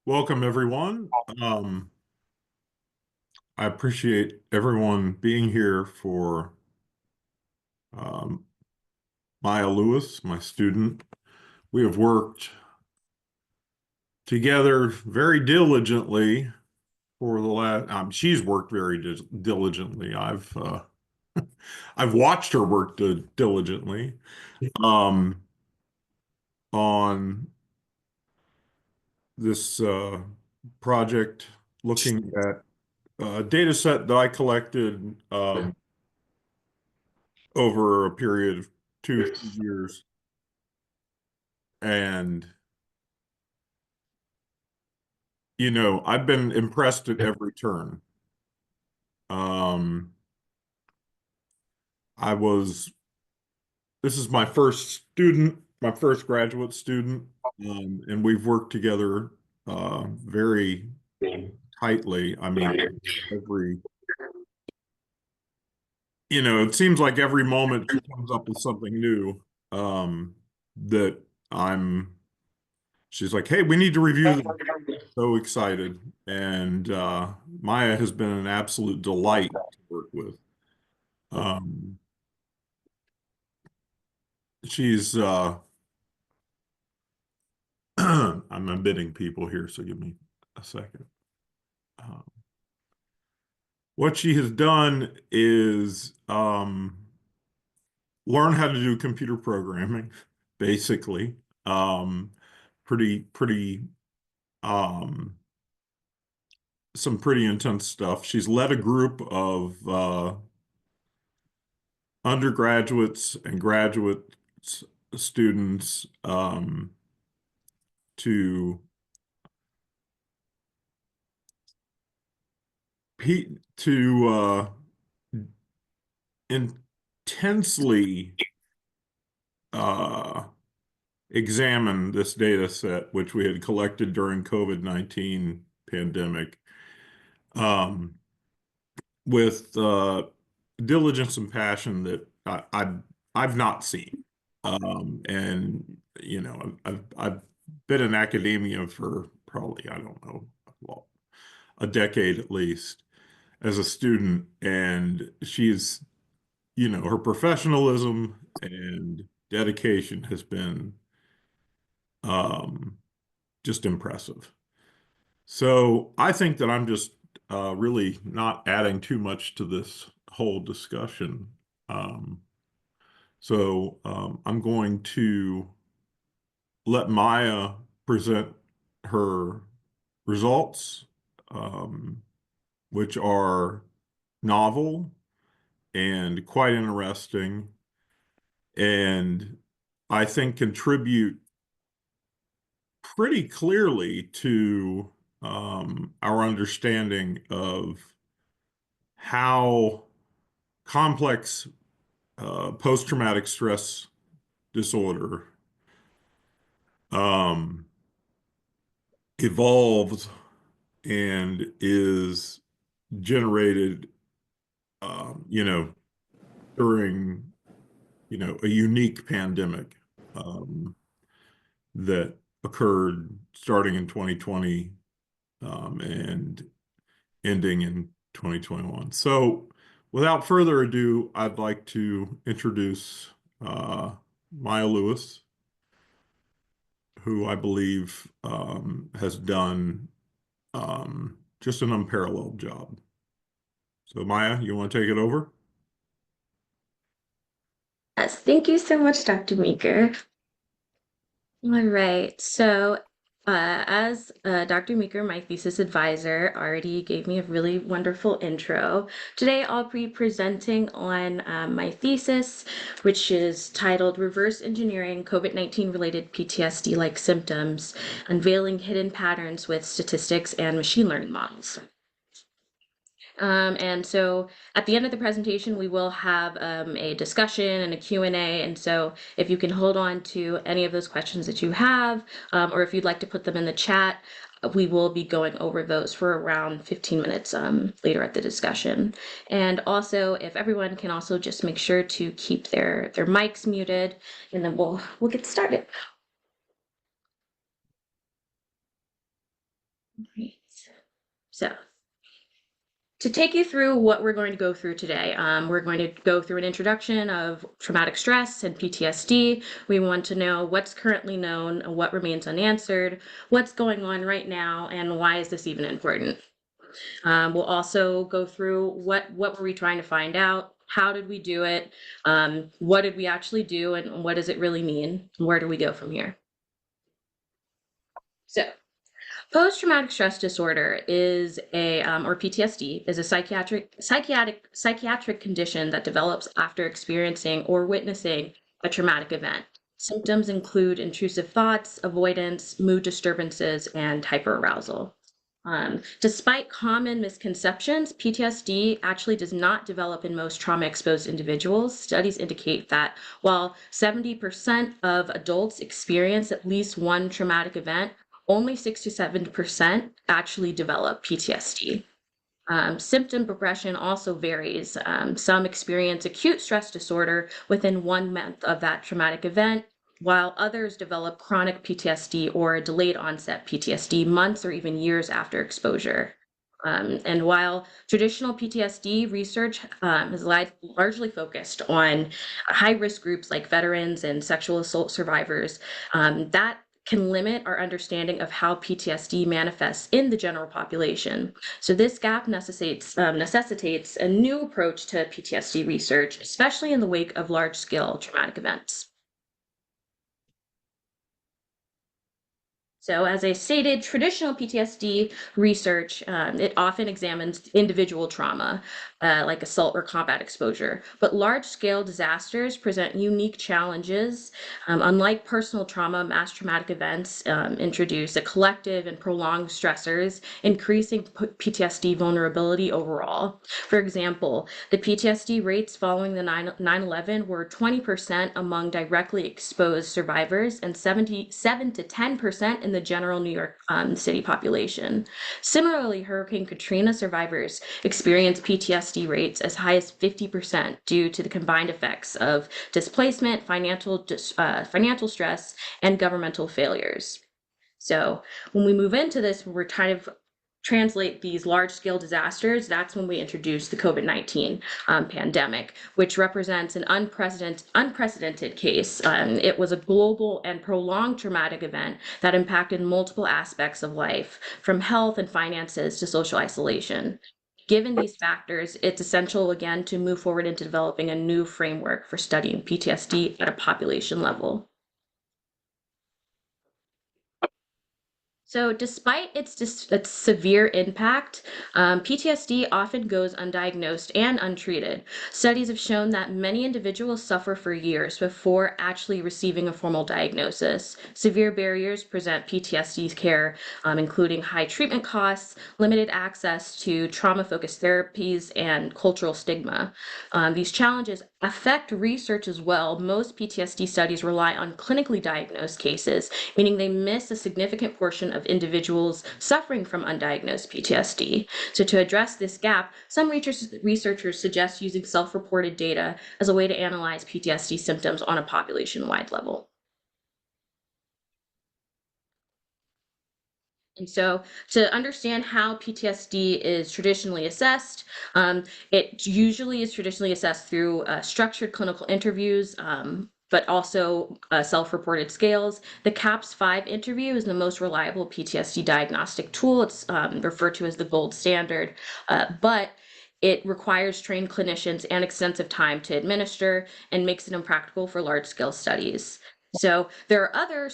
Welcome, everyone. I appreciate everyone being here for um, Maya Lewis, my student. We have worked together very diligently for the last. She's worked very diligently. I've watched her work diligently um, on this project, looking at a data set that I collected over a period of 2 years. And, I've been impressed at every turn. Um, I was, this is my first student, my first graduate student, and we've worked together very tightly. I mean, every, it seems like every moment she comes up with something new that I'm, she's like, hey, we need to review this. So excited. And Maya has been an absolute delight to work with. Um, she's I'm admitting people here, so give me a second. Uh, what she has done is learn how to do computer programming, basically. Um, pretty um, some pretty intense stuff. She's led a group of undergraduates and graduate students to intensely uh, examine this data set, which we had collected during COVID-19 pandemic, um, with diligence and passion that I've not seen. And I've been in academia for probably, I don't know, well, a decade at least as a student, and her professionalism and dedication has been um, just impressive. So I think that I'm just really not adding too much to this whole discussion. Um, I'm going to let Maya present her results, um, which are novel and quite interesting, and I think contribute pretty clearly to our understanding of how complex post-traumatic stress disorder um, evolved and is generated, during, a unique pandemic that occurred starting in 2020 and ending in 2021. So, without further ado, I'd like to introduce uh, Maya Lewis, who I believe has done just an unparalleled job. So, Maya, you want to take it over? Yes, thank you so much, Dr. Meeker. All right. As Dr. Meeker, my thesis advisor, already gave me a really wonderful intro, today I'll be presenting on my thesis, which is titled Reverse Engineering COVID-19 Related PTSD-like Symptoms, Unveiling Hidden Patterns with Statistics and Machine Learning Models. And so at the end of the presentation, we will have a discussion and a Q&A. And so if you can hold on to any of those questions that you have, or if you'd like to put them in the chat, we will be going over those for around 15 minutes later at the discussion. And also, if everyone can also just make sure to keep their mics muted, and then we'll get started. Right. So, to take you through what we're going to go through today, we're going to go through an introduction of traumatic stress and PTSD. We want to know what's currently known, what remains unanswered, what's going on right now, and why is this even important. We'll also go through what were we trying to find out, how did we do it, what did we actually do, and what does it really mean, where do we go from here. So, post-traumatic stress disorder is or PTSD, is a psychiatric condition that develops after experiencing or witnessing a traumatic event. Symptoms include intrusive thoughts, avoidance, mood disturbances, and hyperarousal. Despite common misconceptions, PTSD actually does not develop in most trauma-exposed individuals. Studies indicate that while 70% of adults experience at least one traumatic event, only 6 to 7% actually develop PTSD. Symptom progression also varies. Some experience acute stress disorder within 1 month of that traumatic event, while others develop chronic PTSD or delayed onset PTSD months or even years after exposure. And while traditional PTSD research has largely focused on high risk groups like veterans and sexual assault survivors, that can limit our understanding of how PTSD manifests in the general population. So this gap necessitates a new approach to PTSD research, especially in the wake of large-scale traumatic events. So, as I stated, traditional PTSD research, it often examines individual trauma, like assault or combat exposure. But large-scale disasters present unique challenges. Unlike personal trauma, mass traumatic events introduce a collective and prolonged stressors, increasing PTSD vulnerability overall. For example, the PTSD rates following the 9/11 were 20% among directly exposed survivors and 77 to 10% in the general New York City population. Similarly, Hurricane Katrina survivors experienced PTSD rates as high as 50% due to the combined effects of displacement, financial stress, and governmental failures. So when we move into this, we're kind of translate these large-scale disasters, that's when we introduce the COVID-19 pandemic, which represents an unprecedented case. It was a global and prolonged traumatic event that impacted multiple aspects of life, from health and finances to social isolation. Given these factors, it's essential again to move forward into developing a new framework for studying PTSD at a population level. So, despite its severe impact, PTSD often goes undiagnosed and untreated. Studies have shown that many individuals suffer for years before actually receiving a formal diagnosis. Severe barriers present PTSD care, including high treatment costs, limited access to trauma focused therapies, and cultural stigma. These challenges affect research as well. Most PTSD studies rely on clinically diagnosed cases, meaning they miss a significant portion of individuals suffering from undiagnosed PTSD. So, to address this gap, some researchers suggest using self reported data as a way to analyze PTSD symptoms on a population wide level. And so, to understand how PTSD is traditionally assessed, it usually is traditionally assessed through structured clinical interviews, but also self reported scales. The CAPS 5 interview is the most reliable PTSD diagnostic tool. It's referred to as the gold standard, but it requires trained clinicians and extensive time to administer and makes it impractical for large scale studies. So there are other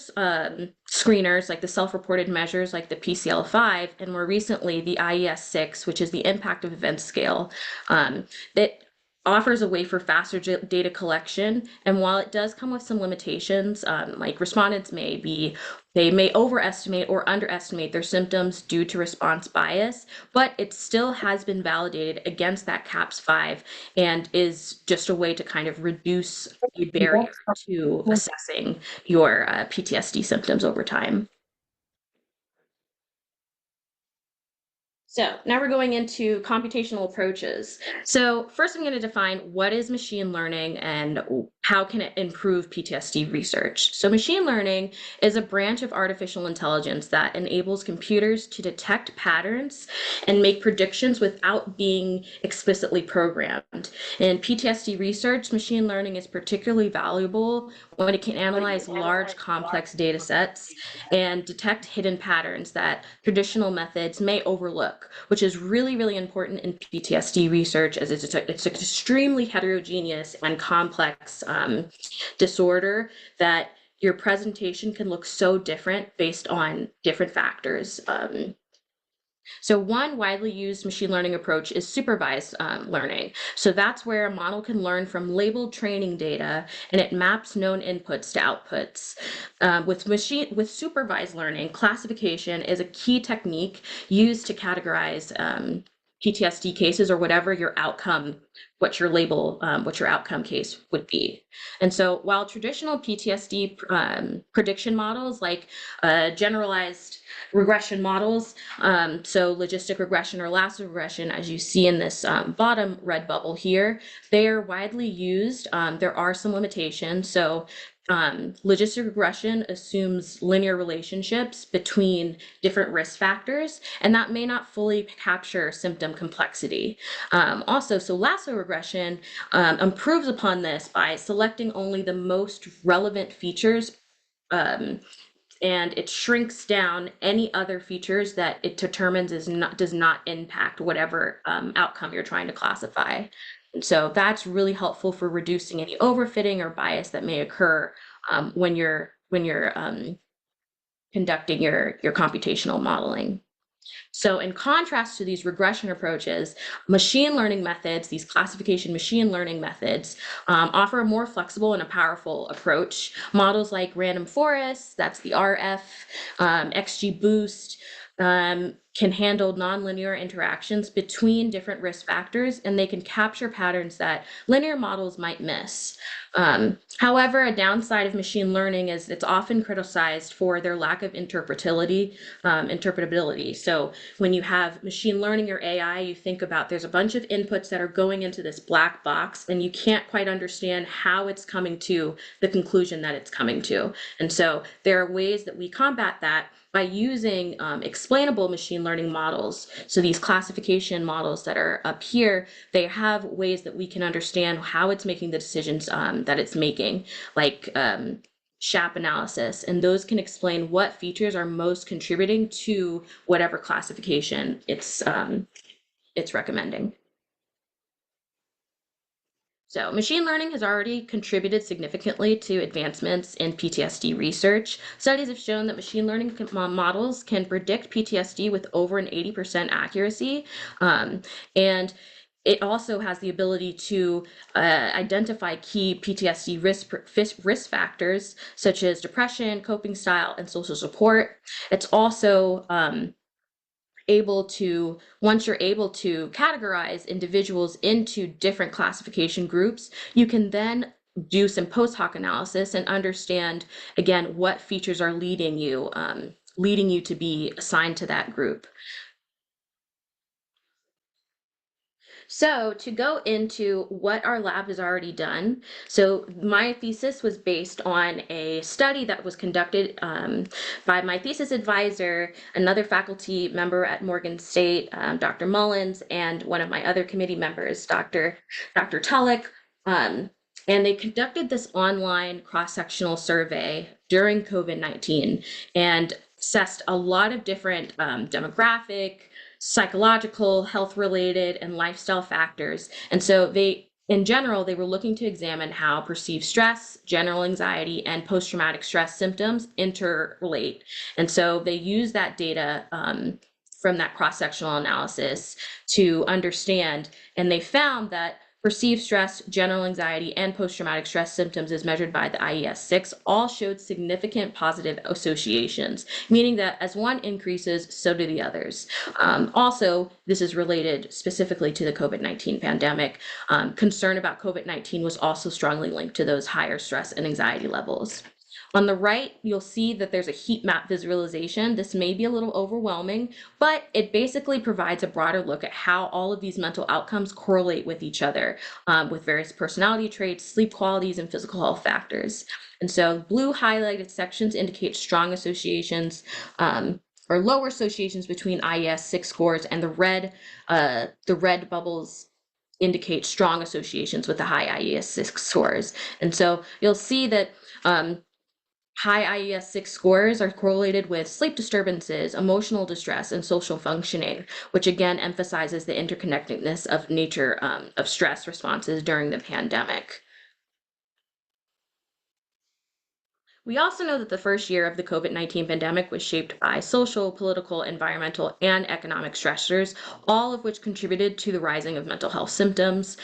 screeners like the self-reported measures like the PCL5 and more recently the IES-6, which is the impact of events scale, that offers a way for faster data collection. And while it does come with some limitations, like respondents they may overestimate or underestimate their symptoms due to response bias, but it still has been validated against that CAPS 5 and is just a way to kind of reduce a barrier to assessing your PTSD symptoms over time. So now we're going into computational approaches. So first I'm going to define what is machine learning and how can it improve PTSD research? So machine learning is a branch of artificial intelligence that enables computers to detect patterns and make predictions without being explicitly programmed. In PTSD research, machine learning is particularly valuable when it can analyze large, complex data sets and detect hidden patterns that traditional methods may overlook, which is really, really important in PTSD research, as it's an extremely heterogeneous and complex disorder that your presentation can look so different based on different factors. So one widely used machine learning approach is supervised learning. So that's where a model can learn from labeled training data and it maps known inputs to outputs. With supervised learning, classification is a key technique used to categorize PTSD cases or whatever your outcome, what your outcome case would be. And so while traditional PTSD prediction models like generalized regression models, so logistic regression or lasso regression, as you see in this bottom red bubble here, they are widely used. There are some limitations. So logistic regression assumes linear relationships between different risk factors, and that may not fully capture symptom complexity. So lasso regression improves upon this by selecting only the most relevant features, and it shrinks down any other features that it determines does not impact whatever outcome you're trying to classify. And so that's really helpful for reducing any overfitting or bias that may occur when you're conducting your computational modeling. So in contrast to these regression approaches, machine learning methods, these classification machine learning methods, offer a more flexible and a powerful approach. Models like random forests, that's the RF, XGBoost, can handle nonlinear interactions between different risk factors, and they can capture patterns that linear models might miss. However, a downside of machine learning is it's often criticized for their lack of interpretability. So when you have machine learning or AI, you think about there's a bunch of inputs that are going into this black box, and you can't quite understand how it's coming to the conclusion that it's coming to. And so there are ways that we combat that by using explainable machine learning models. So these classification models that are up here, they have ways that we can understand how it's making the decisions that it's making, like SHAP analysis, and those can explain what features are most contributing to whatever classification it's recommending. So machine learning has already contributed significantly to advancements in PTSD research. Studies have shown that machine learning models can predict PTSD with over an 80% accuracy. And it also has the ability to identify key PTSD risk factors, such as depression, coping style, and social support. It's also once you're able to categorize individuals into different classification groups, you can then do some post hoc analysis and understand, again, what features are leading you to be assigned to that group. So to go into what our lab has already done, so my thesis was based on a study that was conducted by my thesis advisor, another faculty member at Morgan State, Dr. Mullins, and one of my other committee members, Dr. Tulloch. And they conducted this online cross-sectional survey during COVID-19 and assessed a lot of different demographic, psychological, health-related, and lifestyle factors. And so in general, they were looking to examine how perceived stress, general anxiety, and post-traumatic stress symptoms interrelate. And so they used that data from that cross-sectional analysis to understand, and they found that perceived stress, general anxiety, and post-traumatic stress symptoms as measured by the IES-6 all showed significant positive associations, meaning that as one increases, so do the others. Also, this is related specifically to the COVID-19 pandemic. Concern about COVID-19 was also strongly linked to those higher stress and anxiety levels. On the right, you'll see that there's a heat map visualization. This may be a little overwhelming, but it basically provides a broader look at how all of these mental outcomes correlate with each other, with various personality traits, sleep qualities, and physical health factors. And so blue highlighted sections indicate strong associations or lower associations between IES-6 scores, and the red bubbles indicate strong associations with the high IES-6 scores. And so you'll see that high IES-6 scores are correlated with sleep disturbances, emotional distress, and social functioning, which again emphasizes the interconnectedness of nature of stress responses during the pandemic. We also know that the first year of the COVID-19 pandemic was shaped by social, political, environmental, and economic stressors, all of which contributed to the rising of mental health symptoms.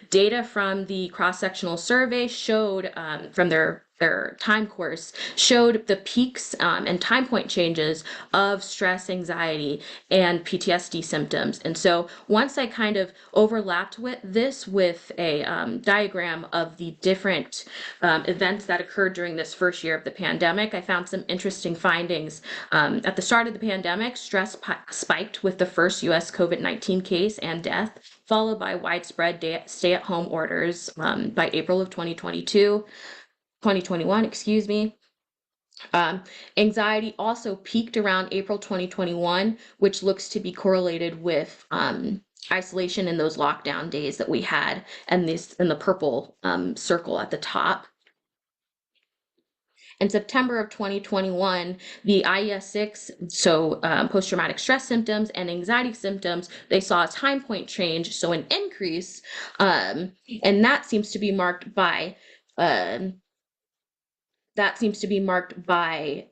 Data from the cross-sectional survey showed, from their time course, showed the peaks and time point changes of stress, anxiety, and PTSD symptoms. And so once I kind of overlapped with this with a diagram of the different events that occurred during this first year of the pandemic, I found some interesting findings. At the start of the pandemic, stress spiked with the first U.S. COVID-19 case and death, followed by widespread stay-at-home orders by April of 2021, excuse me. Anxiety also peaked around April 2021, which looks to be correlated with isolation in those lockdown days that we had, and this in the purple circle at the top. In September of 2021, the IES-6, so post-traumatic stress symptoms and anxiety symptoms, they saw a time point change, so an increase, and that seems to be marked by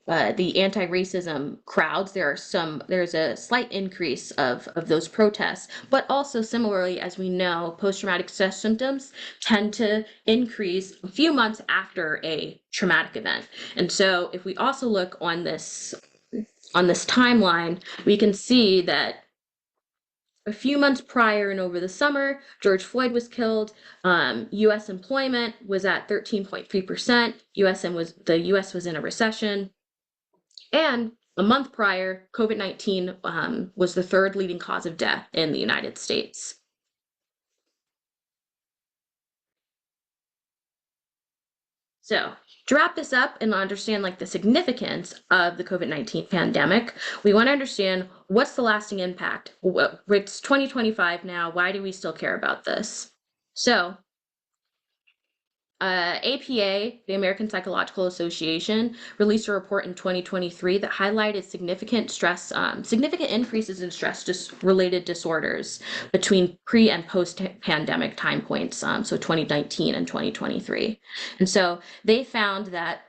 the anti-racism crowds. There's a slight increase of those protests, but also similarly, as we know, post-traumatic stress symptoms tend to increase a few months after a traumatic event. And so if we also look on this timeline, we can see that a few months prior and over the summer, George Floyd was killed. U.S. employment was at 13.3%. The U.S. was in a recession. And a month prior, COVID-19 was the third leading cause of death in the United States. So to wrap this up and understand like the significance of the COVID-19 pandemic, we want to understand what's the lasting impact. It's 2025 now. Why do we still care about this? So APA, the American Psychological Association, released a report in 2023 that highlighted significant increases in stress-related disorders between pre- and post-pandemic time points, so 2019 and 2023. And so they found that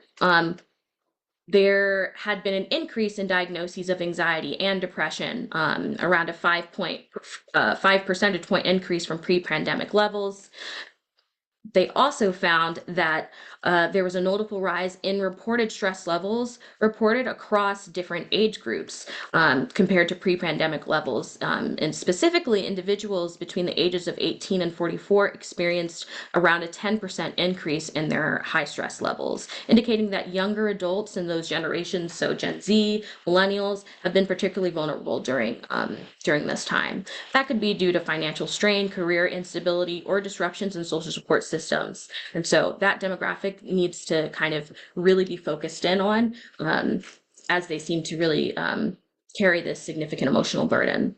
there had been an increase in diagnoses of anxiety and depression, around a 5 percentage point increase from pre-pandemic levels. They also found that there was a notable rise in reported stress levels reported across different age groups compared to pre-pandemic levels. And specifically, individuals between the ages of 18 and 44 experienced around a 10% increase in their high stress levels, indicating that younger adults in those generations, so Gen Z, millennials, have been particularly vulnerable during this time. That could be due to financial strain, career instability, or disruptions in social support systems. And so that demographic needs to kind of really be focused in on as they seem to really carry this significant emotional burden.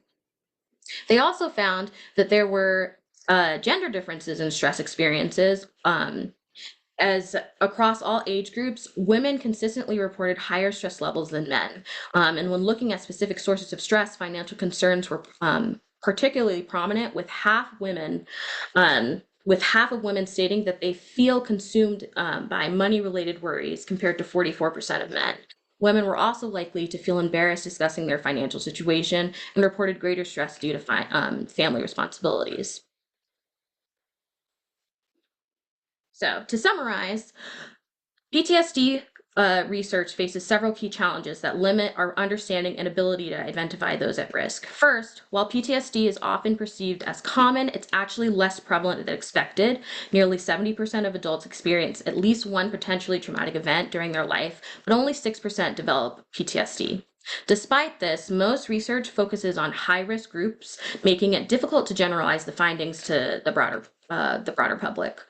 They also found that there were gender differences in stress experiences. As across all age groups, women consistently reported higher stress levels than men. And when looking at specific sources of stress, financial concerns were particularly prominent, with half of women stating that they feel consumed by money-related worries, compared to 44% of men. Women were also likely to feel embarrassed discussing their financial situation and reported greater stress due to family responsibilities. So to summarize, PTSD research faces several key challenges that limit our understanding and ability to identify those at risk. First, while PTSD is often perceived as common, it's actually less prevalent than expected. Nearly 70% of adults experience at least one potentially traumatic event during their life, but only 6% develop PTSD. Despite this, most research focuses on high-risk groups, making it difficult to generalize the findings to the broader public.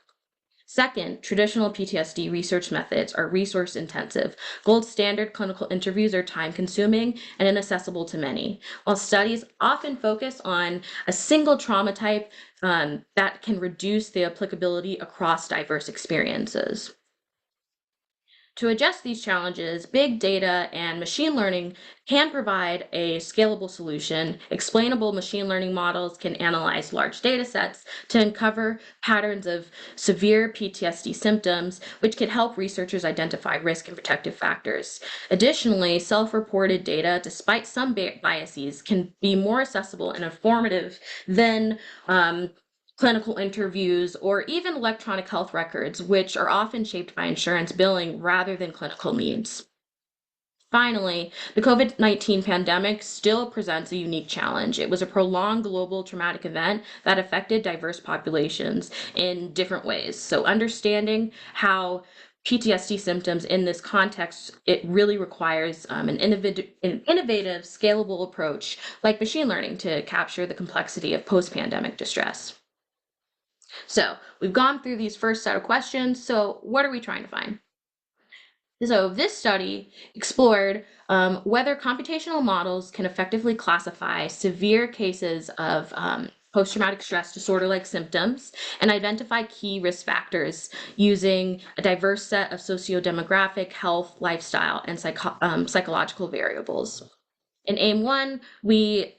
Second, traditional PTSD research methods are resource intensive. Gold standard clinical interviews are time consuming and inaccessible to many. While studies often focus on a single trauma type, that can reduce the applicability across diverse experiences. To address these challenges, big data and machine learning can provide a scalable solution. Explainable machine learning models can analyze large data sets to uncover patterns of severe PTSD symptoms, which can help researchers identify risk and protective factors. Additionally, self-reported data, despite some biases, can be more accessible and informative than clinical interviews, or even electronic health records, which are often shaped by insurance billing rather than clinical needs. Finally, the COVID-19 pandemic still presents a unique challenge. It was a prolonged global traumatic event that affected diverse populations in different ways. So understanding how PTSD symptoms in this context, it really requires an innovative, scalable approach like machine learning to capture the complexity of post-pandemic distress. So we've gone through these first set of questions. So what are we trying to find? So this study explored whether computational models can effectively classify severe cases of post-traumatic stress disorder-like symptoms and identify key risk factors using a diverse set of socio-demographic, health, lifestyle, and psychological variables. In AIM-1, we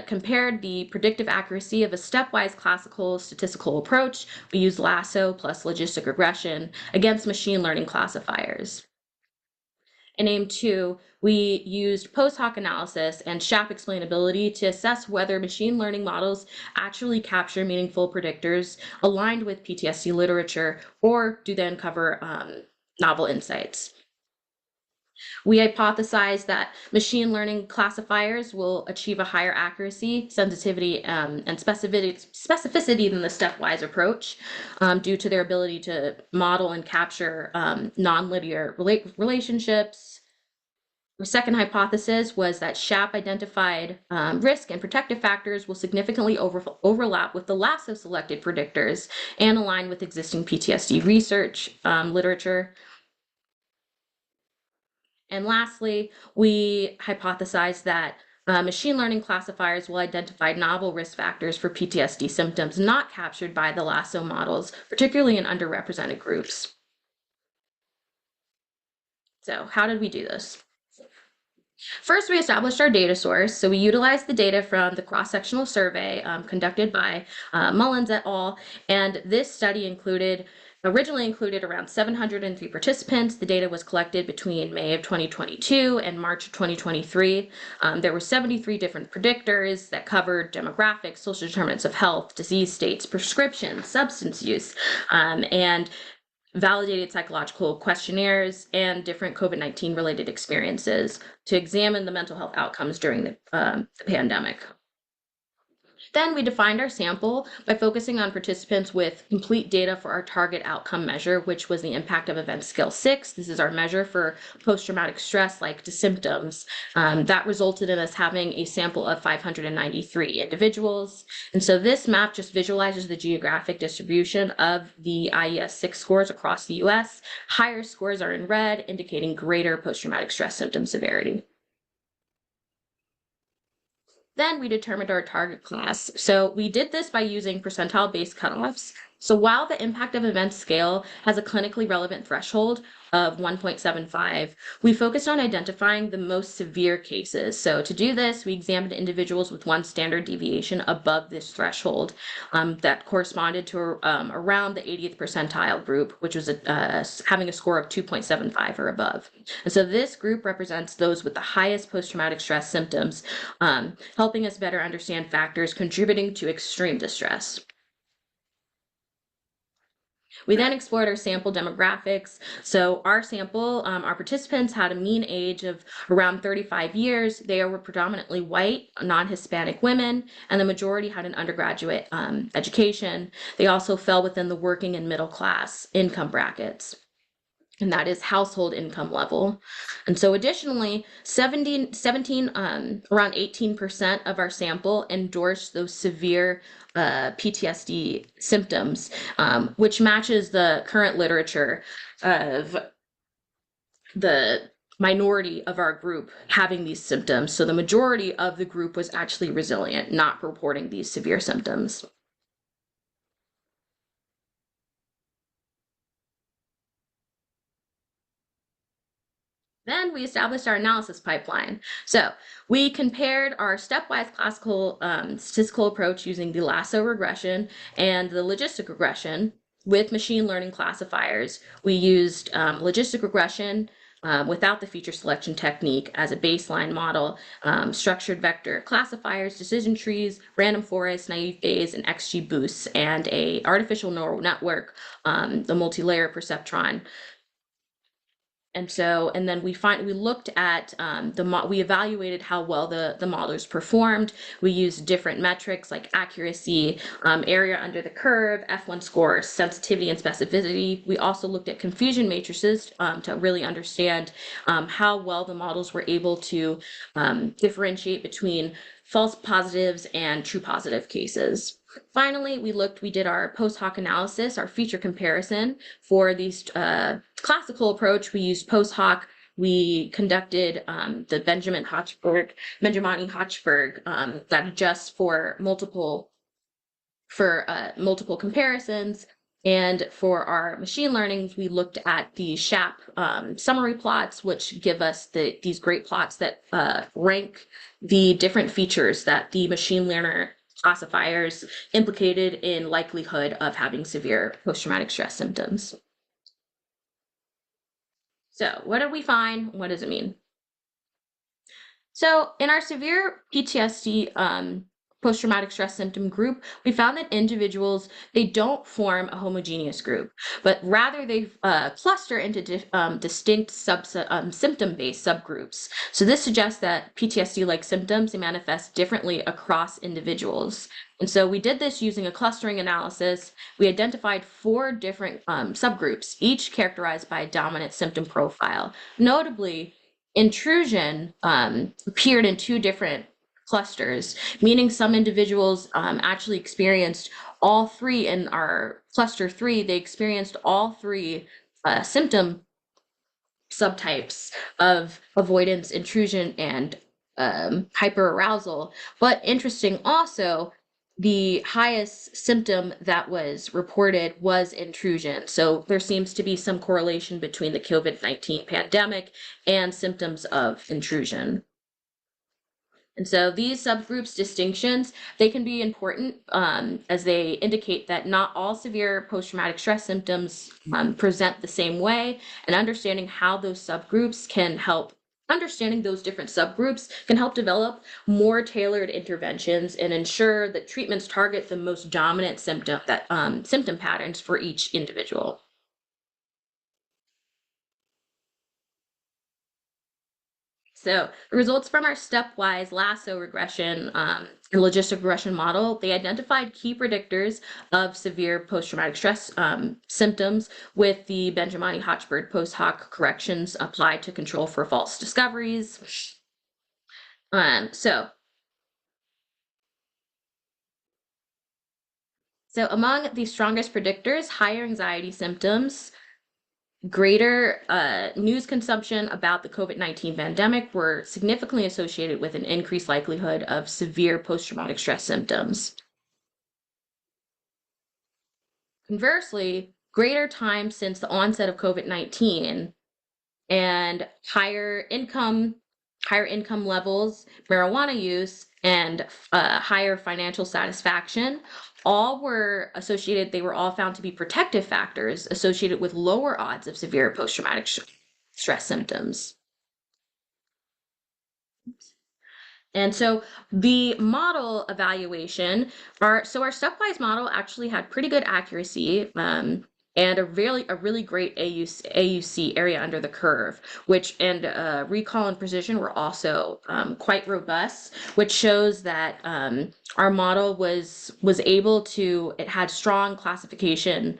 compared the predictive accuracy of a stepwise classical statistical approach. We used lasso plus logistic regression against machine learning classifiers. In AIM-2, we used post-hoc analysis and SHAP explainability to assess whether machine learning models actually capture meaningful predictors aligned with PTSD literature or do they uncover novel insights. We hypothesize that machine learning classifiers will achieve a higher accuracy, sensitivity, and specificity than the stepwise approach due to their ability to model and capture nonlinear relationships. The second hypothesis was that SHAP identified risk and protective factors will significantly overlap with the lasso selected predictors and align with existing PTSD research literature. And lastly, we hypothesized that machine learning classifiers will identify novel risk factors for PTSD symptoms not captured by the lasso models, particularly in underrepresented groups. So how did we do this? First, we established our data source. So we utilized the data from the cross-sectional survey conducted by Mullins et al. And this study originally included around 703 participants. The data was collected between May of 2022 and March of 2023. There were 73 different predictors that covered demographics, social determinants of health, disease states, prescriptions, substance use, and validated psychological questionnaires, and different COVID-19 related experiences to examine the mental health outcomes during the pandemic. Then we defined our sample by focusing on participants with complete data for our target outcome measure, which was the impact of event scale 6. This is our measure for post-traumatic stress like symptoms. That resulted in us having a sample of 593 individuals. And so this map just visualizes the geographic distribution of the IES-6 scores across the US. Higher scores are in red, indicating greater post-traumatic stress symptom severity. Then we determined our target class. So we did this by using percentile-based cutoffs. So while the impact of events scale has a clinically relevant threshold of 1.75, we focused on identifying the most severe cases. So to do this, we examined individuals with one standard deviation above this threshold that corresponded to around the 80th percentile group, which was having a score of 2.75 or above. And so this group represents those with the highest post-traumatic stress symptoms, helping us better understand factors contributing to extreme distress. We then explored our sample demographics. So our sample, our participants had a mean age of around 35 years. They were predominantly white, non-Hispanic women, and the majority had an undergraduate education. They also fell within the working and middle class income brackets, and that is household income level. And so additionally, 17, around 18% of our sample endorsed those severe PTSD symptoms, which matches the current literature of the minority of our group having these symptoms. So the majority of the group was actually resilient, not reporting these severe symptoms. Then we established our analysis pipeline. So we compared our stepwise classical statistical approach using the lasso regression and the logistic regression with machine learning classifiers. We used logistic regression without the feature selection technique as a baseline model, structured vector classifiers, decision trees, random forest, naive Bayes, and XGBoosts, and a artificial neural network, the multi-layer perceptron. And then we looked at we evaluated how well the models performed. We used different metrics like accuracy, area under the curve, F1 scores, sensitivity and specificity. We also looked at confusion matrices to really understand how well the models were able to differentiate between false positives and true positive cases. Finally, we did our post hoc analysis, our feature comparison for these classical approach. We used post hoc. We conducted the Benjamini-Hochberg that adjusts for multiple comparisons. And for our machine learning, we looked at the SHAP summary plots, which give us these great plots that rank the different features that the machine learner classifiers implicated in likelihood of having severe post-traumatic stress symptoms. So what did we find? What does it mean? So in our severe PTSD post-traumatic stress symptom group, we found that individuals, they don't form a homogeneous group, but rather they cluster into distinct symptom-based subgroups. So this suggests that PTSD-like symptoms, they manifest differently across individuals. And so we did this using a clustering analysis. We identified 4 different subgroups, each characterized by a dominant symptom profile. Notably, intrusion appeared in 2 different clusters, meaning some individuals actually experienced all 3 in our cluster 3. They experienced all 3 symptom subtypes of avoidance, intrusion, and hyperarousal. But interesting also, the highest symptom that was reported was intrusion. So there seems to be some correlation between the COVID-19 pandemic and symptoms of intrusion. And so these subgroups distinctions, they can be important as they indicate that not all severe post-traumatic stress symptoms present the same way, and understanding how those subgroups can help, understanding those different subgroups can help develop more tailored interventions and ensure that treatments target the most dominant symptom patterns for each individual. So the results from our stepwise lasso regression and logistic regression model, they identified key predictors of severe post-traumatic stress symptoms with the Benjamini-Hochberg post hoc corrections applied to control for false discoveries. So among the strongest predictors, higher anxiety symptoms, greater news consumption about the COVID-19 pandemic were significantly associated with an increased likelihood of severe post-traumatic stress symptoms. Conversely, greater time since the onset of COVID-19 and higher income levels, marijuana use, and higher financial satisfaction all were associated, they were all found to be protective factors associated with lower odds of severe post-traumatic stress symptoms. And so the model evaluation, our stepwise model actually had pretty good accuracy. and a really great AUC, area under the curve, which and recall and precision were also quite robust, which shows that our model was able to, it had strong classification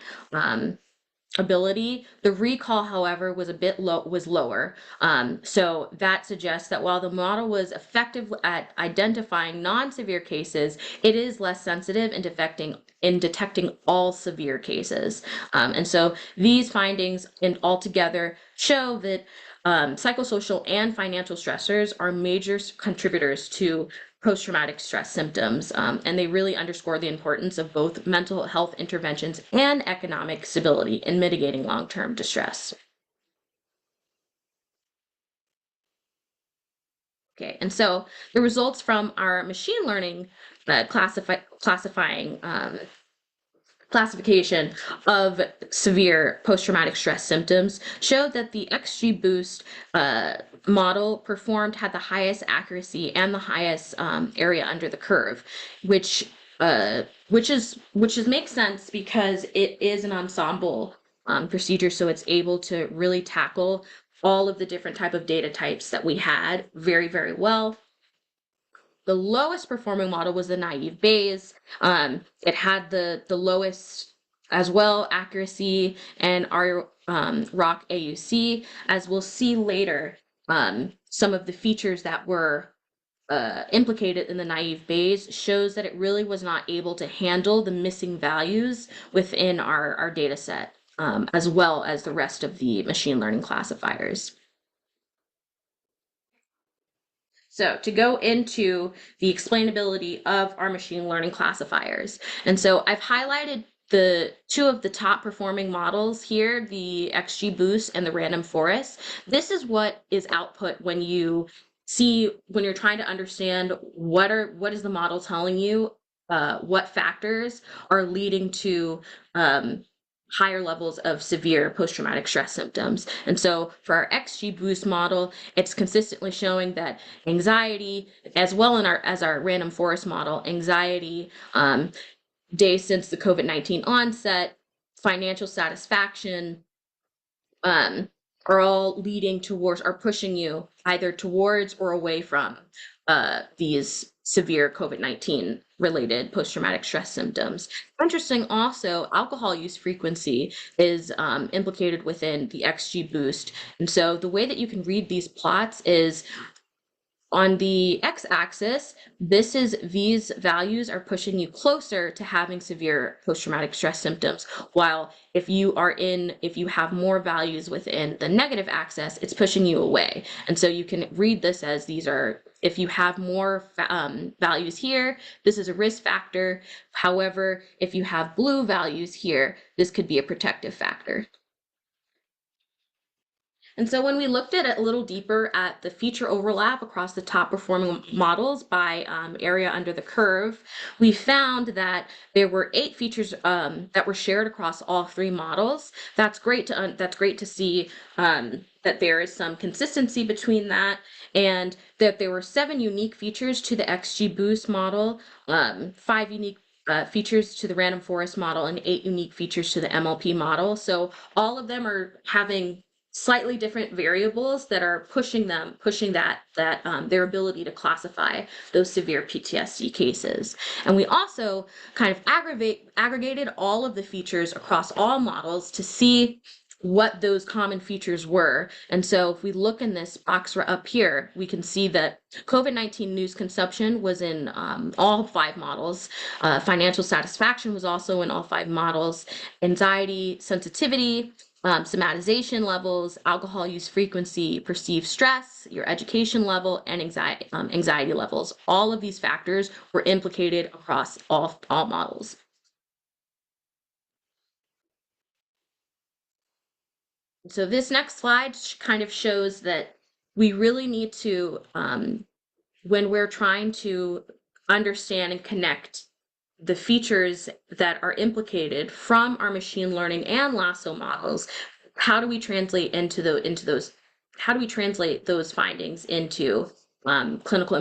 ability. The recall, however, was a bit lower. So that suggests that while the model was effective at identifying non-severe cases, it is less sensitive in detecting all severe cases. And so these findings altogether show that psychosocial and financial stressors are major contributors to post-traumatic stress symptoms, and they really underscore the importance of both mental health interventions and economic stability in mitigating long-term distress. Okay, and so the results from our machine learning classifying classification of severe post-traumatic stress symptoms showed that the XGBoost model had the highest accuracy and the highest area under the curve, which makes sense because it is an ensemble procedure, so it's able to really tackle all of the different type of data types that we had very well. The lowest performing model was the naive Bayes. It had the lowest as well accuracy and our ROC AUC. As we'll see later, some of the features that were implicated in the naive Bayes shows that it really was not able to handle the missing values within our data set, as well as the rest of the machine learning classifiers. So to go into the explainability of our machine learning classifiers. And so I've highlighted the two of the top performing models here, the XGBoost and the random forest. This is what is output when you're trying to understand what is the model telling you, what factors are leading to higher levels of severe post-traumatic stress symptoms. And so for our XGBoost model, it's consistently showing that anxiety, as well as our random forest model, anxiety, days since the COVID-19 onset, financial satisfaction, are all pushing you either towards or away from these severe COVID-19 related post-traumatic stress symptoms. Interesting also, alcohol use frequency is implicated within the XGBoost. And so the way that you can read these plots is on the x-axis, these values are pushing you closer to having severe post-traumatic stress symptoms, while if you have more values within the negative axis, it's pushing you away. And so you can read this as if you have more values here, this is a risk factor. However, if you have blue values here, this could be a protective factor. And so when we looked at it a little deeper at the feature overlap across the top performing models by area under the curve, we found that there were 8 features that were shared across all 3 models. That's great to see that there is some consistency between that, and that there were 7 unique features to the XGBoost model, 5 unique features to the random forest model, and 8 unique features to the MLP model. So all of them are having slightly different variables that are pushing their ability to classify those severe PTSD cases. And we also kind of aggregated all of the features across all models to see what those common features were. And so if we look in this box up here, we can see that COVID-19 news consumption was in all 5 models. Financial satisfaction was also in all 5 models. Anxiety, sensitivity, somatization levels, alcohol use frequency, perceived stress, your education level, and anxiety levels. All of these factors were implicated across all models. So this next slide kind of shows that we really need to, when we're trying to understand and connect the features that are implicated from our machine learning and lasso models, how do we translate those findings into clinical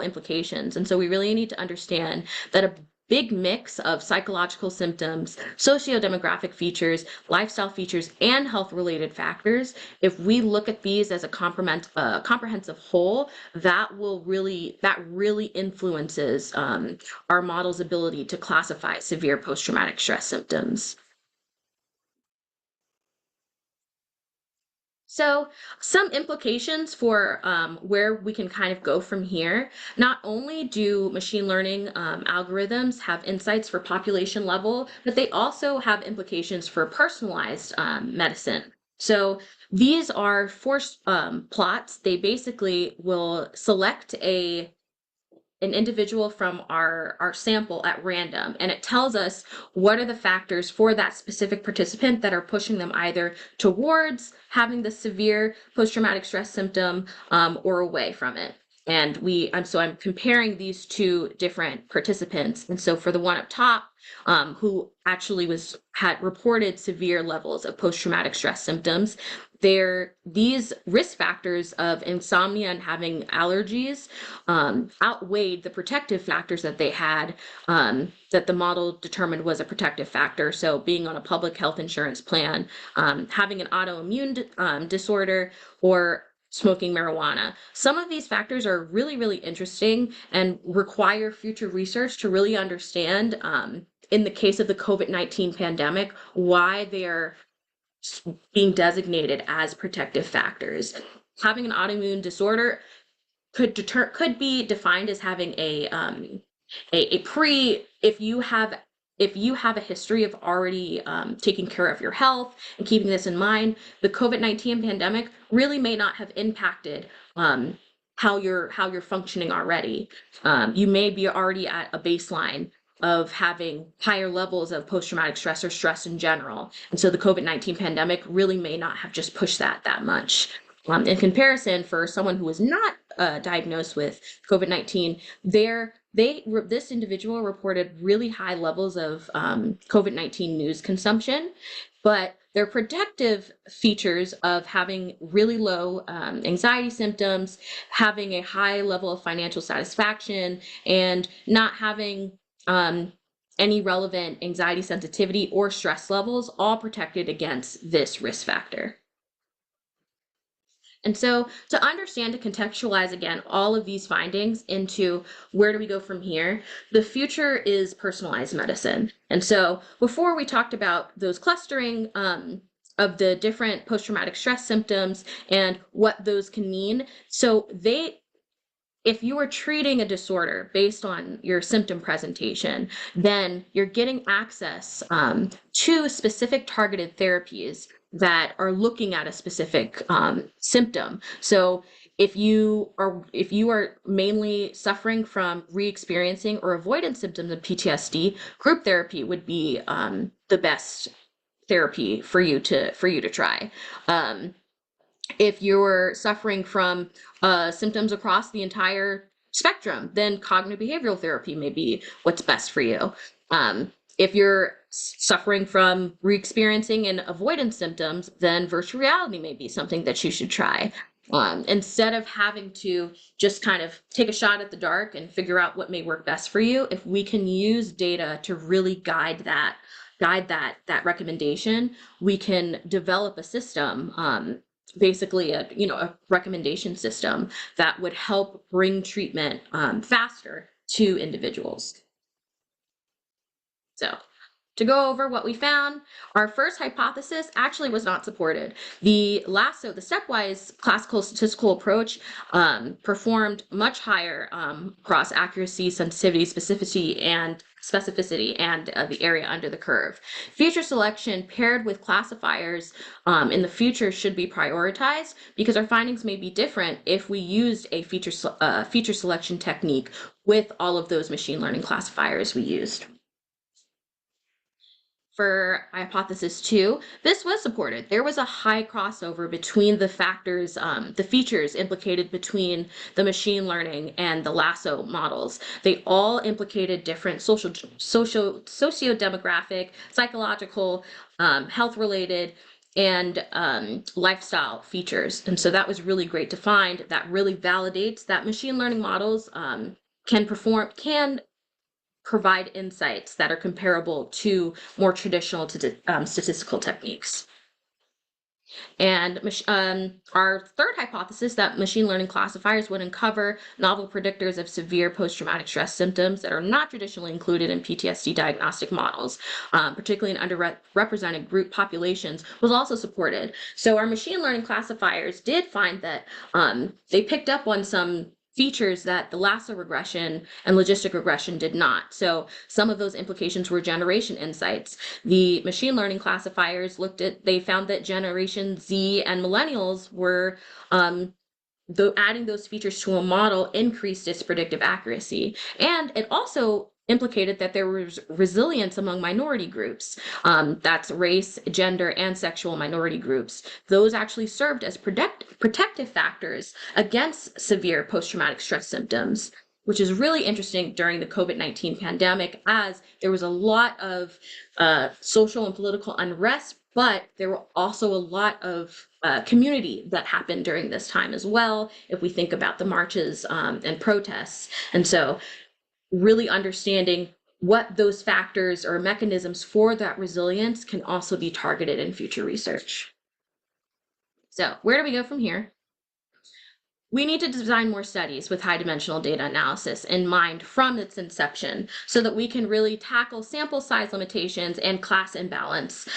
implications? And so we really need to understand that big mix of psychological symptoms, socio-demographic features, lifestyle features, and health-related factors. If we look at these as a comprehensive whole, that really influences our model's ability to classify severe post-traumatic stress symptoms. So some implications for where we can kind of go from here. Not only do machine learning algorithms have insights for population level, but they also have implications for personalized medicine. So these are force plots. They basically will select an individual from our sample at random, and it tells us what are the factors for that specific participant that are pushing them either towards having the severe post-traumatic stress symptom or away from it. And I'm comparing these two different participants. And so for the one up top, who actually had reported severe levels of post-traumatic stress symptoms, these risk factors of insomnia and having allergies outweighed the protective factors that they had, that the model determined was a protective factor. So being on a public health insurance plan, having an autoimmune disorder, or smoking marijuana. Some of these factors are really, really interesting and require future research to really understand, in the case of the COVID-19 pandemic, why they're being designated as protective factors. Having an autoimmune disorder could be defined as having a pre if you have a history of already taking care of your health and keeping this in mind, the COVID-19 pandemic really may not have impacted how you're functioning already. You may be already at a baseline of having higher levels of post-traumatic stress or stress in general. And so the COVID-19 pandemic really may not have just pushed that much. In comparison, for someone who was not diagnosed with COVID-19, this individual reported really high levels of COVID-19 news consumption, but their protective features of having really low anxiety symptoms, having a high level of financial satisfaction, and not having any relevant anxiety sensitivity or stress levels, all protected against this risk factor. And so to understand, to contextualize again all of these findings into where do we go from here, the future is personalized medicine. And so before we talked about those clustering of the different post-traumatic stress symptoms and what those can mean. So if you are treating a disorder based on your symptom presentation, then you're getting access to specific targeted therapies that are looking at a specific symptom. So if you are mainly suffering from re-experiencing or avoidance symptoms of PTSD, group therapy would be the best therapy for you to try. If you're suffering from symptoms across the entire spectrum, then cognitive behavioral therapy may be what's best for you. If you're suffering from re-experiencing and avoidance symptoms, then virtual reality may be something that you should try. Instead of having to just kind of take a shot at the dark and figure out what may work best for you, if we can use data to really guide that recommendation, we can develop a system, basically a recommendation system that would help bring treatment faster to individuals. So to go over what we found, our first hypothesis actually was not supported. The stepwise classical statistical approach performed much higher across accuracy, sensitivity, specificity, and the area under the curve. Feature selection paired with classifiers in the future should be prioritized because our findings may be different if we used a feature selection technique with all of those machine learning classifiers we used. For hypothesis 2, this was supported. There was a high crossover between the factors, the features implicated between the machine learning and the Lasso models. They all implicated different socio-demographic, psychological, health-related, and lifestyle features. And so that was really great to find. That really validates that machine learning models can provide insights that are comparable to more traditional statistical techniques. And our third hypothesis, that machine learning classifiers would uncover novel predictors of severe post-traumatic stress symptoms that are not traditionally included in PTSD diagnostic models, particularly in underrepresented group populations, was also supported. So our machine learning classifiers did find that they picked up on some features that the lasso regression and logistic regression did not. So some of those implications were generation insights. The machine learning classifiers they found that Generation Z and millennials were adding those features to a model increased its predictive accuracy. And it also implicated that there was resilience among minority groups. That's race, gender, and sexual minority groups. Those actually served as protective factors against severe post-traumatic stress symptoms, which is really interesting during the COVID-19 pandemic, as there was a lot of social and political unrest, but there were also a lot of community that happened during this time as well, if we think about the marches and protests. And so really understanding what those factors or mechanisms for that resilience can also be targeted in future research. So where do we go from here? We need to design more studies with high dimensional data analysis in mind from its inception so that we can really tackle sample size limitations and class imbalance.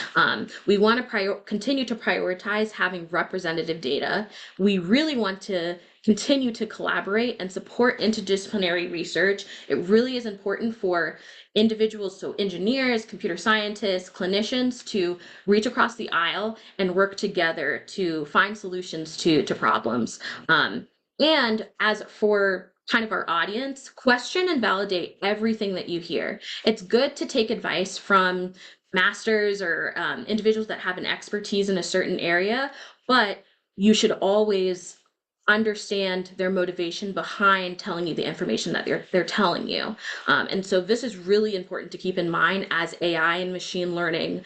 We want to continue to prioritize having representative data. We really want to continue to collaborate and support interdisciplinary research. It really is important for individuals, so engineers, computer scientists, clinicians, to reach across the aisle and work together to find solutions to problems. And as for kind of our audience, question and validate everything that you hear. It's good to take advice from masters or individuals that have an expertise in a certain area, but you should always understand their motivation behind telling you the information that they're telling you. And so this is really important to keep in mind as AI and machine learning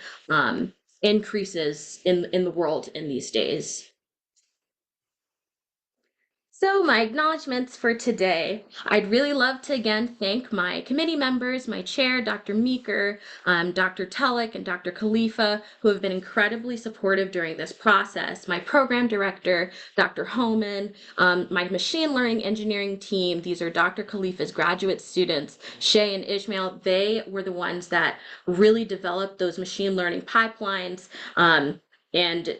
increases in the world in these days. So my acknowledgements for today. I'd really love to again thank my committee members, my chair, Dr. Meeker, Dr. Tulloch, and Dr. Khalifa, who have been incredibly supportive during this process, my program director, Dr. Homan, my machine learning engineering team. These are Dr. Khalifa's graduate students, Shay and Ishmael. They were the ones that really developed those machine learning pipelines and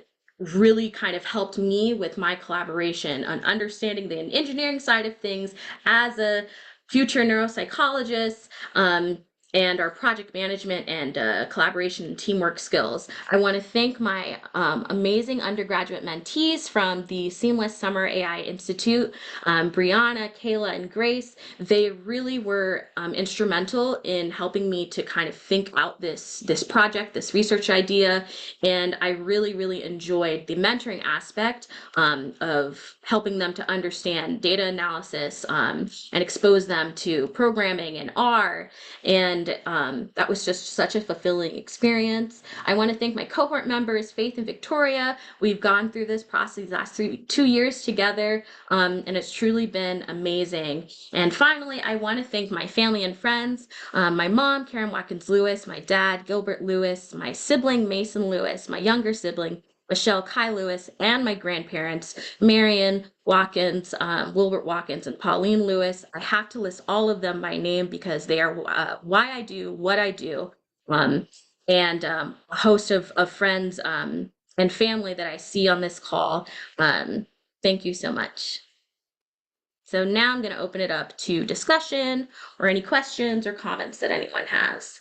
really kind of helped me with my collaboration on understanding the engineering side of things as a future neuropsychologist, and our project management and collaboration and teamwork skills. I want to thank my amazing undergraduate mentees from the Seamless Summer AI Institute, Brianna, Kayla, and Grace. They really were instrumental in helping me to kind of think out this project, this research idea, and I really, really enjoyed the mentoring aspect of helping them to understand data analysis and expose them to programming and R, and that was just such a fulfilling experience. I want to thank my cohort members, Faith and Victoria. We've gone through this process these last 2 years together, and it's truly been amazing. And finally, I want to thank my family and friends, my mom, Karen Watkins Lewis, my dad, Gilbert Lewis, my sibling, Mason Lewis, my younger sibling, Michelle Kai Lewis, and my grandparents, Marion Watkins, Wilbert Watkins, and Pauline Lewis. I have to list all of them by name because they are why I do what I do, and a host of friends and family that I see on this call. Thank you so much. So now I'm going to open it up to discussion or any questions or comments that anyone has.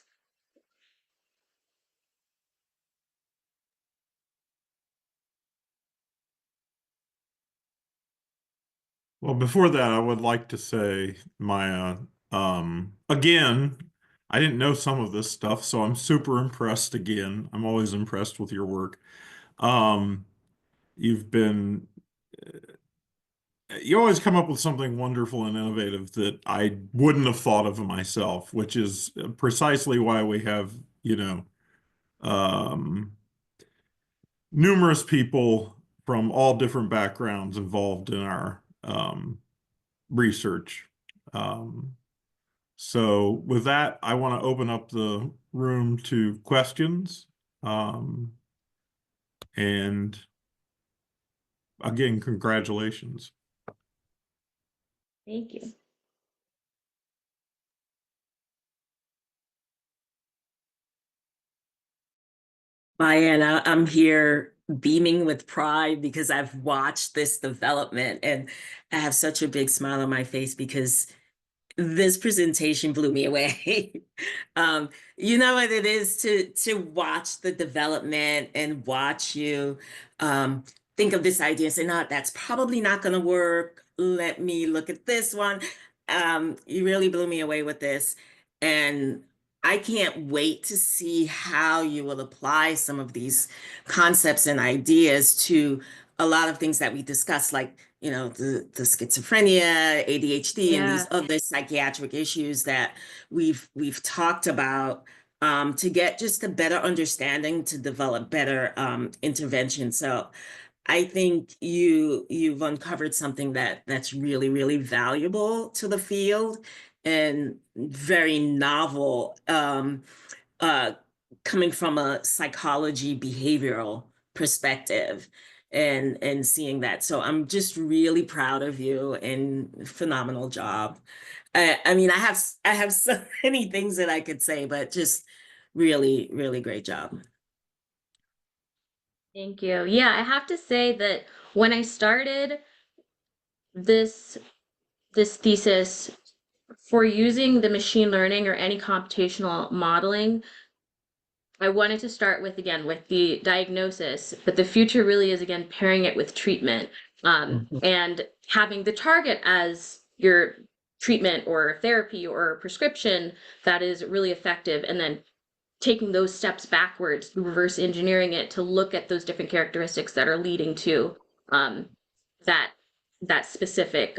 Well, before that, I would like to say my again, I didn't know some of this stuff, so I'm super impressed again. I'm always impressed with your work. Um, you've been you always come up with something wonderful and innovative that I wouldn't have thought of myself, which is precisely why we have, um, numerous people from all different backgrounds involved in our research. Um, So with that, I want to open up the room to questions. Um, and again, congratulations. Thank you. Diana, I'm here beaming with pride because I've watched this development and I have such a big smile on my face because this presentation blew me away. You know what it is to watch the development and watch you think of this idea and say, no, that's probably not going to work. Let me look at this one. You really blew me away with this. And I can't wait to see how you will apply some of these concepts and ideas to a lot of things that we discussed, like the schizophrenia, ADHD, and these Yeah. other psychiatric issues that we've talked about, to get just a better understanding, to develop better intervention. So I think you've uncovered something that's really, really valuable to the field and very novel, uh, coming from a psychology behavioral perspective and seeing that. So I'm just really proud of you and phenomenal job. I mean, I have so many things that I could say, but just really, really great job. Thank you. Yeah, I have to say that when I started this this thesis for using the machine learning or any computational modeling, I wanted to start with again with the diagnosis, but the future really is again pairing it with treatment, Mhm. and having the target as your treatment or therapy or prescription that is really effective, and then taking those steps backwards, reverse engineering it to look at those different characteristics that are leading to um, that that specific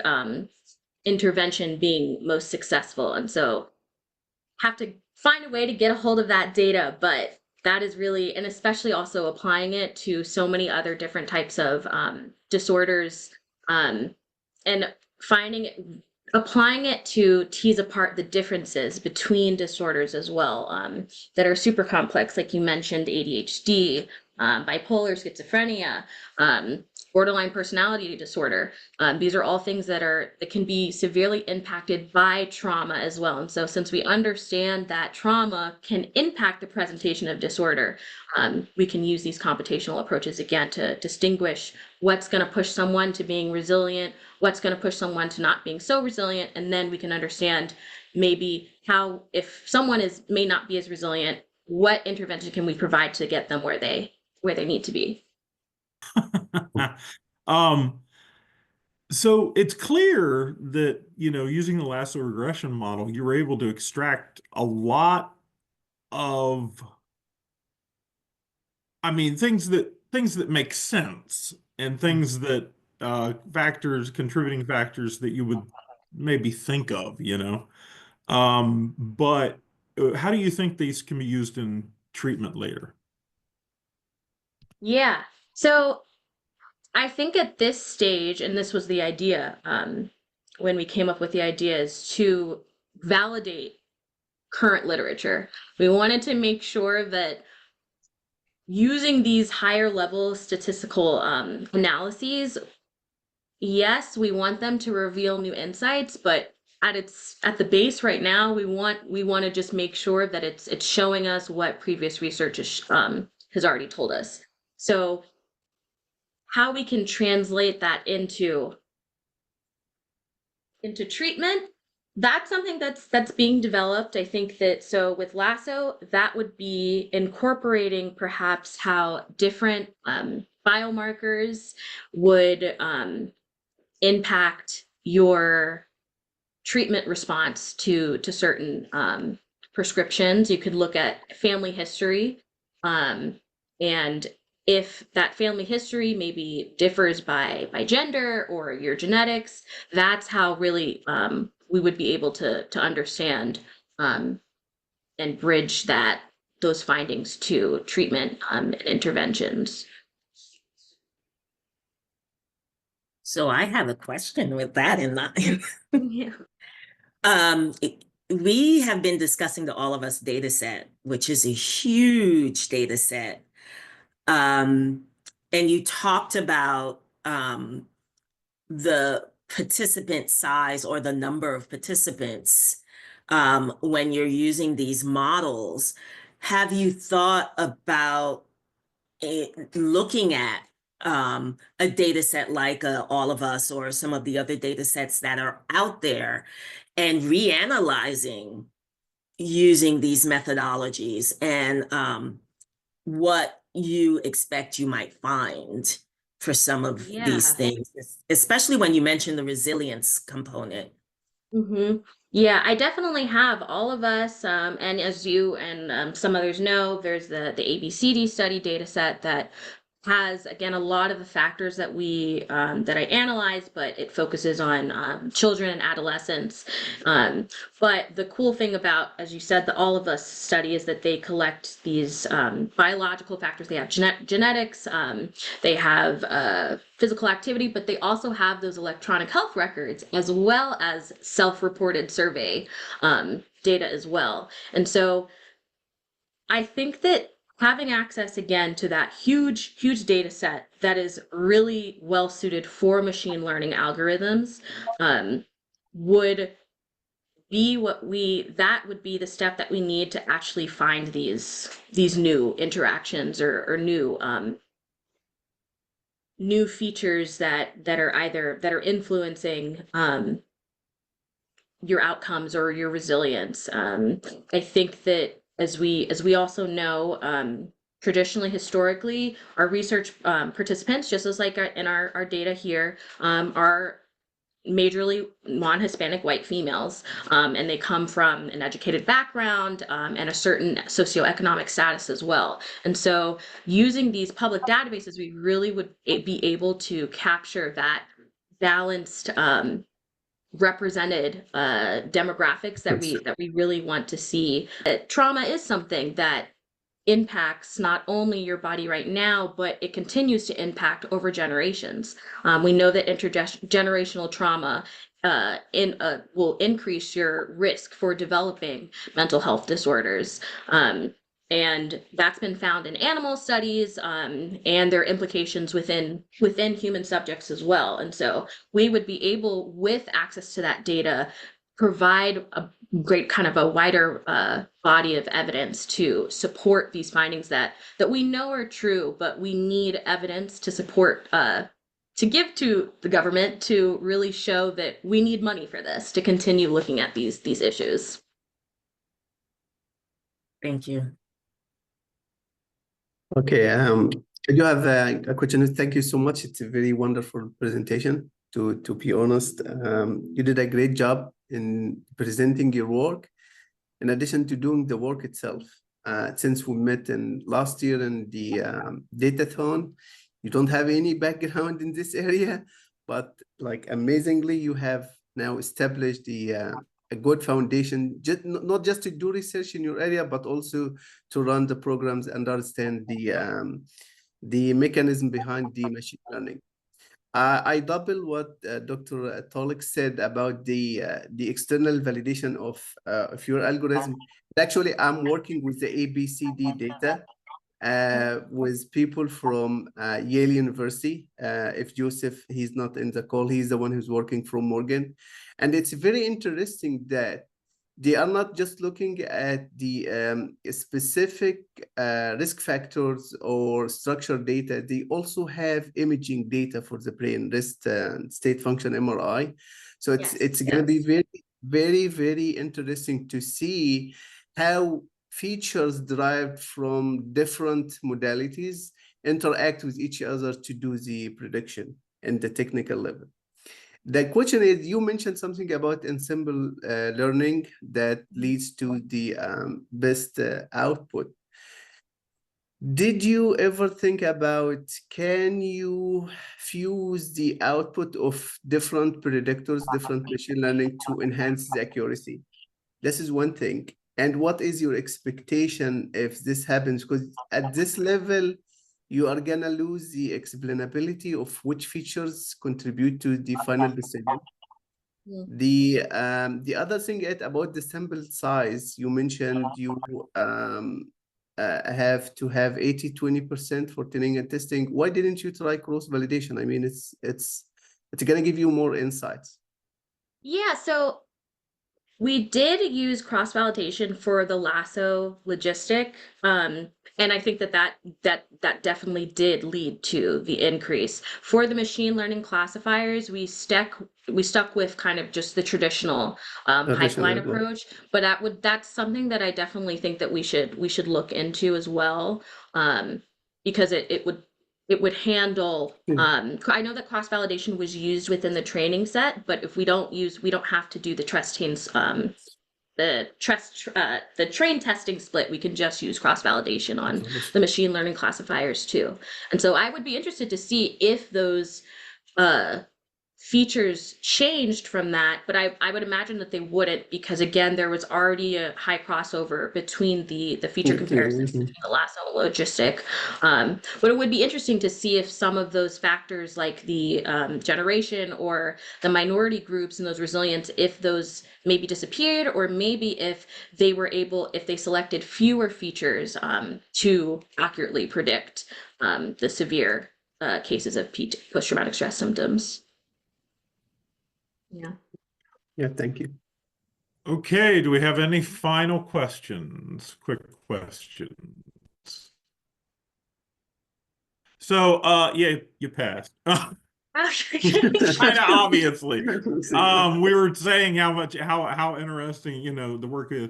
intervention being most successful. And so have to find a way to get a hold of that data, but that is really, and especially also applying it to so many other different types of disorders, um, and finding applying it to tease apart the differences between disorders as well, that are super complex, like you mentioned, ADHD, bipolar, schizophrenia, borderline personality disorder. These are all things that can be severely impacted by trauma as well. And so since we understand that trauma can impact the presentation of disorder, we can use these computational approaches again to distinguish what's going to push someone to being resilient, what's going to push someone to not being so resilient, and then we can understand maybe how, if someone may not be as resilient, what intervention can we provide to get them where they need to be. Um, so it's clear that, using the lasso regression model, you were able to extract a lot of, I mean, things that make sense and things that contributing factors that you would maybe think of. But how do you think these can be used in treatment later? Yeah. So I think at this stage, and this was the idea, when we came up with the idea, is to validate current literature. We wanted to make sure that using these higher level statistical analyses, yes, we want them to reveal new insights, but at the base right now, we want to just make sure that it's showing us what previous research has already told us. So how we can translate that into treatment, that's something that's being developed. I think that, so with lasso, that would be incorporating perhaps how different biomarkers would impact your treatment response to certain prescriptions. You could look at family history, and if that family history maybe differs by gender or your genetics, that's how really we would be able to understand um, and bridge those findings to treatment and interventions. So I have a question with that in mind. Yeah. Um, we have been discussing the All of Us data set, which is a huge data set. And you talked about the participant size or the number of participants when you're using these models. Have you thought about looking at a data set like All of Us or some of the other data sets that are out there and reanalyzing using these methodologies and what you expect you might find for some of these Yeah. things, especially when you mention the resilience component? Mm-hmm. Yeah, I definitely have. All of us, and as you and some others know, there's the ABCD study data set that has, again, a lot of the factors that we that I analyze, but it focuses on children and adolescents. But the cool thing about, as you said, the All of Us study is that they collect these biological factors. They have genetics, they have physical activity, but they also have those electronic health records as well as self-reported survey data as well. And so I think that having access again to that huge data set that is really well suited for machine learning algorithms would be that would be the step that we need to actually find these new interactions or new features that are either that are influencing your outcomes or your resilience. I think that as we also know, traditionally, historically, our research participants, just as like in our data here, are majorly non-Hispanic white females, and they come from an educated background and a certain socioeconomic status as well. And so using these public databases, we really would be able to capture that balanced represented demographics that Yes. we really want to see. Trauma is something that impacts not only your body right now, but it continues to impact over generations. We know that intergenerational trauma will increase your risk for developing mental health disorders. And that's been found in animal studies, and their implications within human subjects as well. And so we would be able, with access to that data, provide a great kind of a wider body of evidence to support these findings that we know are true, but we need evidence to support to give to the government to really show that we need money for this to continue looking at these issues. Thank you. Okay, I do have a question. Thank you so much. It's a very wonderful presentation. To be honest, you did a great job in presenting your work, in addition to doing the work itself. Since we met in last year in the Datathon, you don't have any background in this area, but like amazingly, you have now established a good foundation, not just to do research in your area, but also to run the programs and understand the mechanism behind the machine learning. I double what Dr. Tolik said about the external validation of your algorithm. Actually, I'm working with the ABCD data with people from Yale University. If Joseph, he's not in the call, he's the one who's working from Morgan. And it's very interesting that they are not just looking at the specific risk factors or structural data. They also have imaging data for the brain, wrist state function MRI. So it's going to be very interesting to see how features derived from different modalities interact with each other to do the prediction in the technical level. The question is, you mentioned something about ensemble learning that leads to the best output. Did you ever think about, can you fuse the output of different predictors, different machine learning to enhance the accuracy? This is one thing. And what is your expectation if this happens? Because at this level, you are going to lose the explainability of which features contribute to the final decision. Mm. The other thing about the sample size, you mentioned you have to have 80-20% for training and testing. Why didn't you try cross validation? I mean, it's gonna give you more insights. Yeah, so we did use cross-validation for the lasso logistic, and I think that definitely did lead to the increase. For the machine learning classifiers, we stuck with kind of just the traditional pipeline Additional, approach, but that's something that I definitely think that we should look into as well, because it would handle. I know that cross-validation was used within the training set, but if we don't have to do the the train testing split. We can just use cross-validation on the machine learning classifiers too. And so I would be interested to see if those uh, features changed from that, but I would imagine that they wouldn't, because again, there was already a high crossover between the feature comparisons between the lasso and logistic. But it would be interesting to see if some of those factors, like the generation or the minority groups and those resilience, if those maybe disappeared, or maybe if they selected fewer features to accurately predict the severe cases of post-traumatic stress symptoms. Yeah. Yeah, thank you. Okay, do we have any final questions? Quick questions. So, yeah, you passed. Kind of obviously. We were saying how interesting, the work is.